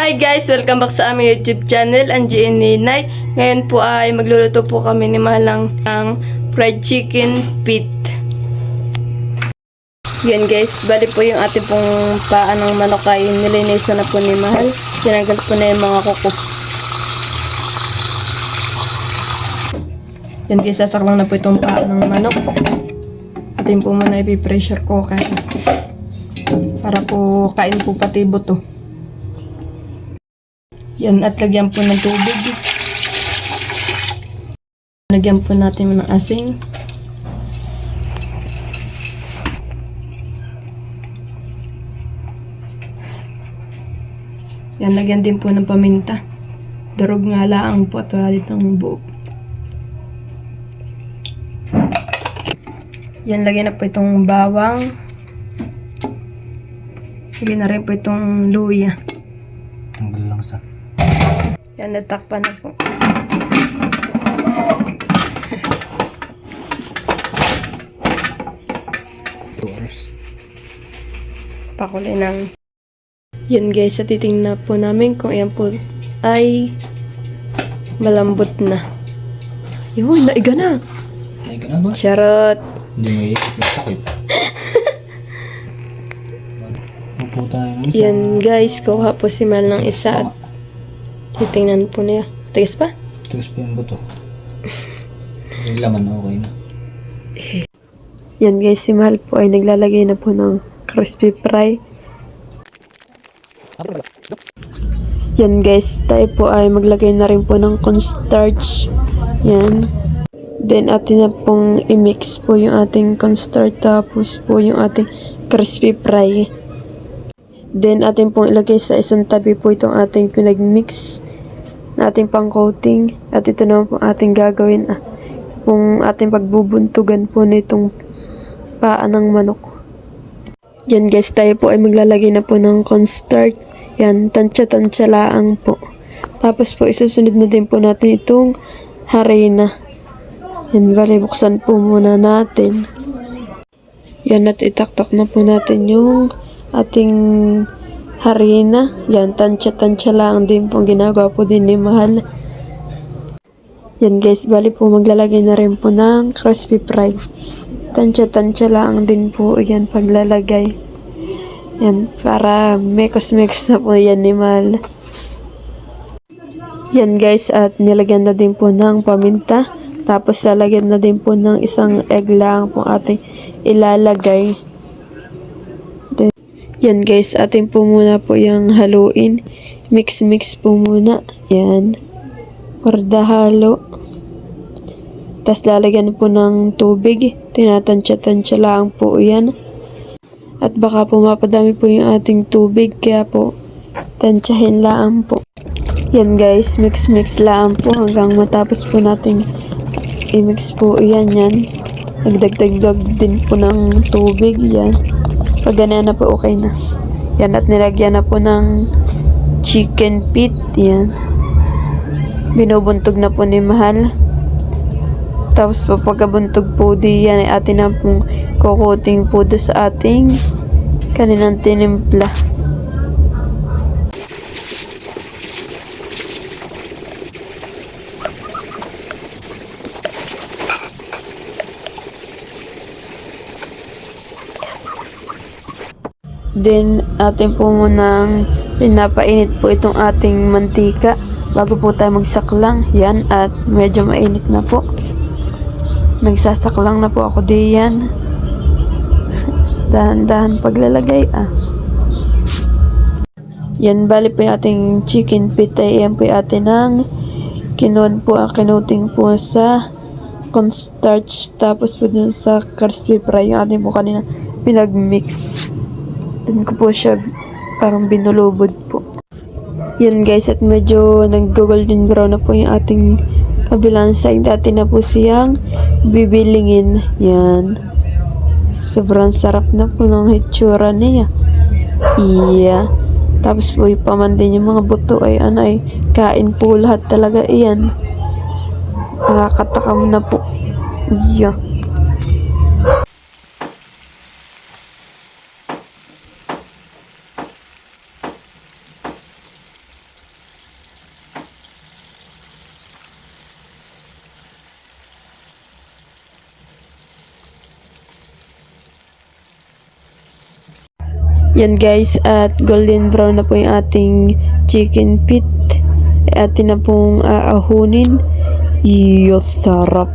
Hi guys! Welcome back sa aming YouTube channel, Angie and Ninay. Ngayon po ay magluluto po kami ni Malang ng fried chicken pit. Yan guys, bali po yung ating pong paa ng manok ay nilinisan na po ni Mahal. Tinanggal po na yung mga kuko. Yan guys, sasaklang na po itong paa ng manok. Atin po muna ipi-pressure cooker para po kain po pati buto. Yan, at lagyan po ng tubig. Lagyan po natin ng asin. Yan, lagyan din po ng paminta. Durog nga laang po at wala dito ng buo. Yan, lagyan na po itong bawang. Lagyan na rin po itong luya. Tanggal lang sa. Yan, natakpan na po. Pakulay ng. Yan guys, sa titingnan po namin kung yan po ay malambot na. Yun, naiga na. Naiga na ba? Charot. Hindi mo iisip na sakit. Upo tayo ng isa. Yan guys, kuha po si Mal ng isa at titingnan po niya. Tigas pa? Tigas pa yung buto. Yung laman okay na. Yan guys, si Mahal po ay naglalagay na po ng crispy fry. Yan guys, tayo po ay maglagay na rin po ng cornstarch. Yan. Then atin na pong i-mix po yung ating cornstarch tapos po yung ating crispy fry. Then atin pong ilagay sa isang tabi po itong ating pinag-mix na ating pang-coating. At ito naman po ating gagawin kung ating pagbubuntugan po nitong paa ng manok. Yan guys, tayo po ay maglalagay na po ng cornstarch. Yan, tansya-tansya laang po. Tapos po isusunod na din po natin itong harina. Yan, bali buksan po muna natin. Yan, at itaktak na po natin yung ating harina. Yan, tansya-tansya lang din po ginagawa po din ni Mahal. Yan guys, bali po maglalagay na rin po ng crispy fry. Tansya-tansya lang din po yan paglalagay. Yan, para mekos-mekos na po yan ni Mahal. Yan guys, at nilagyan na din po ng paminta. Tapos lalagyan na din po ng isang egg lang po ating ilalagay. Yan guys, atin po muna po yung haluin. Mix po muna. Yan. Para halo. Tapos lalagyan po ng tubig. Tinatansya-tansya lang po yan. At baka po mapadami po yung ating tubig. Kaya po, tansyahin lang po. Yan guys, mix lang po hanggang matapos po nating i-mix po yan. Nagdagdag din po ng tubig. Yan. Pag ganyan na po, okay na. Yan, at nilagyan na po ng chicken pit. Yan. Binubuntog na po ni Mahal. Tapos po pagkabuntog po diyan ay atin na pong kukuting po do sa ating kaninang tinimpla. Then, atin po munang pinapainit po itong ating mantika bago po tayo magsaklang. Yan, at medyo mainit na po. Nagsasaklang na po ako diyan. Dahan-dahan paglalagay Yan, bali po yung ating chicken pita. Yan po yung atin ng kinuting po sa cornstarch. Tapos po dun sa crispy fry. Yung ating po kanina pinag-mix. Dun ko po siya parang binulubod po. Yan guys, at medyo nag-golden brown na po yung ating kabilang side. Dati na po siyang bibilingin. Yan. Sobrang sarap na po ng hitsura niya. Yeah. Tapos po ipamandin yung mga buto ay kain po lahat talaga iyan. Nakakatakam na po. Yeah. Yan guys, at golden brown na po yung ating chicken feet. Atin na pong aahunin. Iyo, sarap.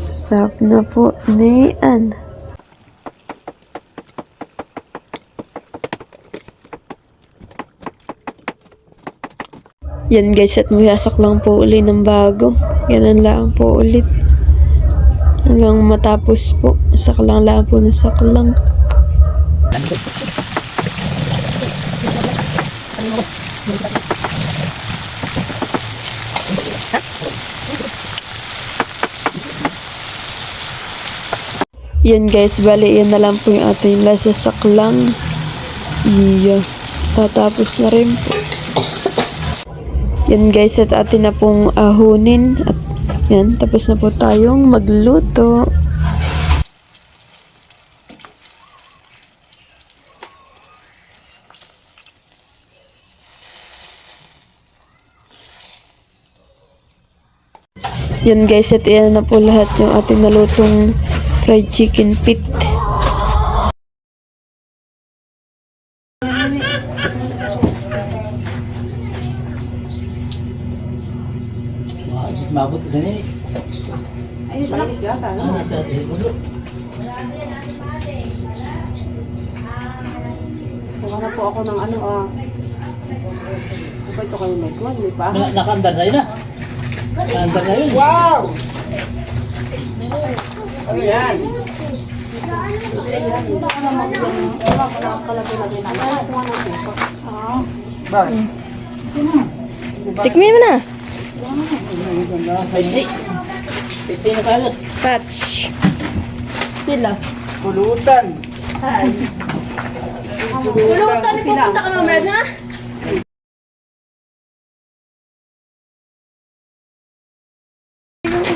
Sarap na po. Niyan. Yan guys, at mayasak lang po uli ng bago. Ganun lang po ulit. Hanggang matapos po. Saklang lang po na saklang. Yan guys, bali yan na lang po yung ating lasa saklang. Iya. Tatapos na rin po. Yan guys, at atin na pong ahunin. At yan, tapos na po tayong magluto. Yan guys, at yan na po lahat yung ating nalutong fried chicken feet. Mabot din eh. Ay, malaki yata. Kuha na po ako ng ano Ano ito kayo may kwan, di ba? Nakaandar na yun ah. Nakaandar na yun. Wow! Ano yan? Bakit? Tikmin mo na. Ay, pitsi na kalat. Patch. Sila. Pulutan. Pulutan, pupunta ka mamaya na.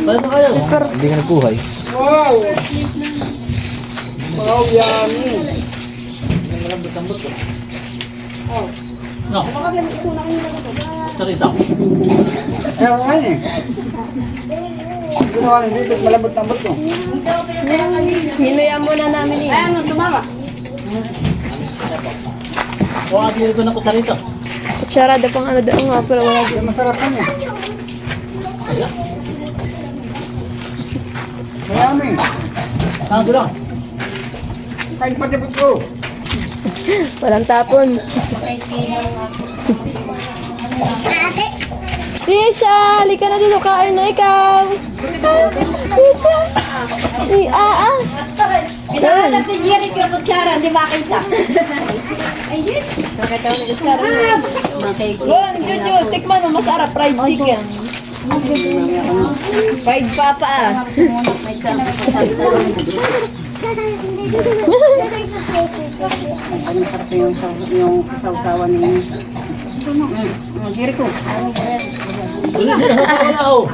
Paano kayo? Hindi ka nagbuhay. Wow! Wow, yummy! Malambot-lambot ko. No. Sarita. Ayaw nga eh. Ginawa ng dito, malambot-lambot ko. Hinuya muna namin eh. Ano, tumama? O, abili ko ng kutsarito. Kutsarada pang ano daw nga, pero wala Yan, masarap yan eh. Mayami. Saan ko lang? Kain patipot ko. Walang tapon. Tisha, halika na dito, kain na ikaw. Tisha. Pinahalat ni Jerry ko kutsara, di ba kita? Ayun. Nakatawa na kutsara. Makikita. Gon, Juju, tikman mo, masarap, fried chicken. Fried papa Ano sarap yung kasaw-sawa ni... Jerry ko. Wala ako.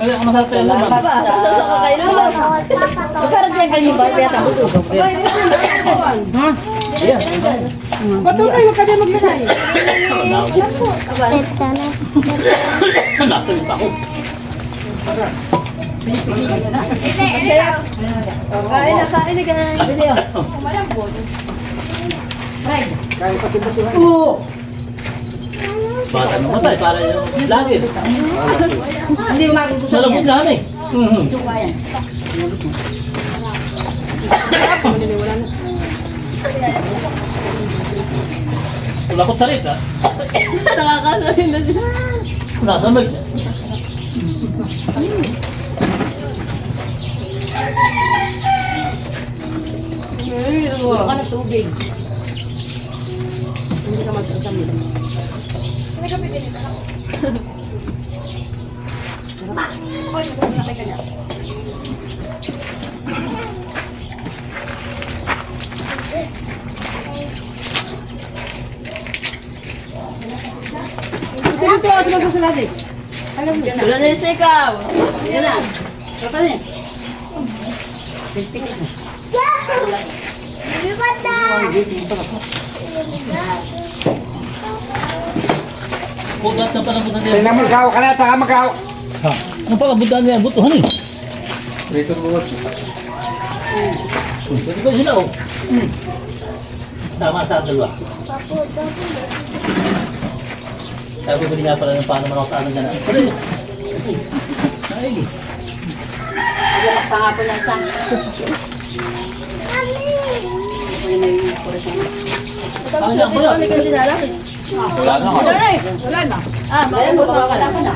Wala, masarap pa yung laman. Sasasa ka kayo lang. Parang diyan ganyan ba? Piyata mo to. Ayan. Patutay, huwag ka dyan maglagay. Nasa yung tako. Kain na guys. Kain patipot ko. Bata mo matay para yung lagi. Hindi magugustuhan Salabog yan. na kami. Suka yan. Wala ko sarita. Nakakasahin na siya. Nasa mag. Huwag ka na tubig. Hindi ka magsasamit. Dito ako sa magsasalat eh. Alam mo. Wala na yung sikaw. Yan na. Saka na. Pipik. Budat na pala butan niya. Tingnan mo, gawa ka na, saka magawa. Ha? Ano pala butan niya? Butuhan eh. Pwede ba sila oh? Tama sa dalawa. Sabi ko din nga pala ng paano man ako sa amin gana. Pwede. Ay. Iyak pa nga po ng isang. Ano lang pala? Wala na ako. Wala na. Ah, maubos na wala ko na.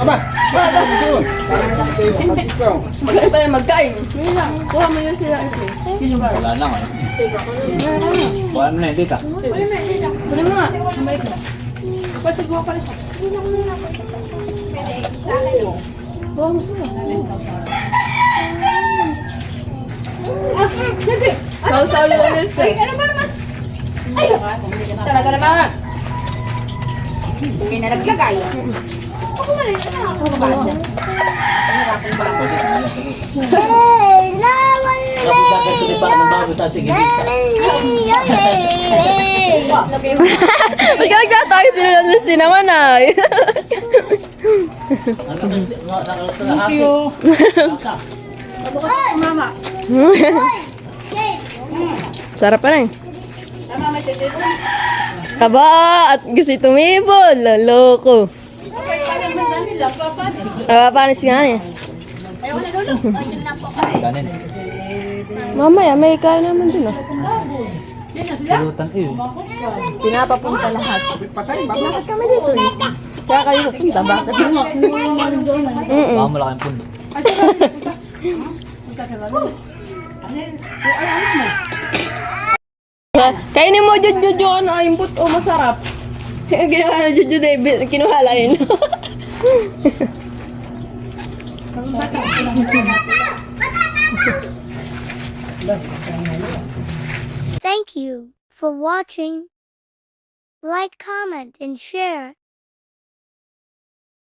Aba! Wala pa yung magkain. Kuha mo yun sila ito. Wala na ako. Wala na hindi ka. Kunin mo nga. Kamay ko. Pasig mo pala siya. Kuha mo siya. Sausaw yung milk eh. Ano ba naman? Ay! Talaga naman. Hindi na naglagay. Ako na rin. Ako na ba? Tapos dahil sa diba ng bago sa sige. Ba't ka nagtatayo sinulan si naman ay? Ano ba? Thank you. Mama. Sarap pa na eh. Kaba at gusto tumibol. Loloko. Papanis nga eh. Ganin. Mamaya may kain naman din ah. Sulutan eh. Pinapapunta lahat. Bakit kami dito eh? Kaya kayo pupunta, bakit? Baka malaking pundo. Kainin mo, Jujud, yung ano, yung buto, masarap. Ginawa na Jujud eh, kinuhalain. Thank you for watching. Like, comment, and share.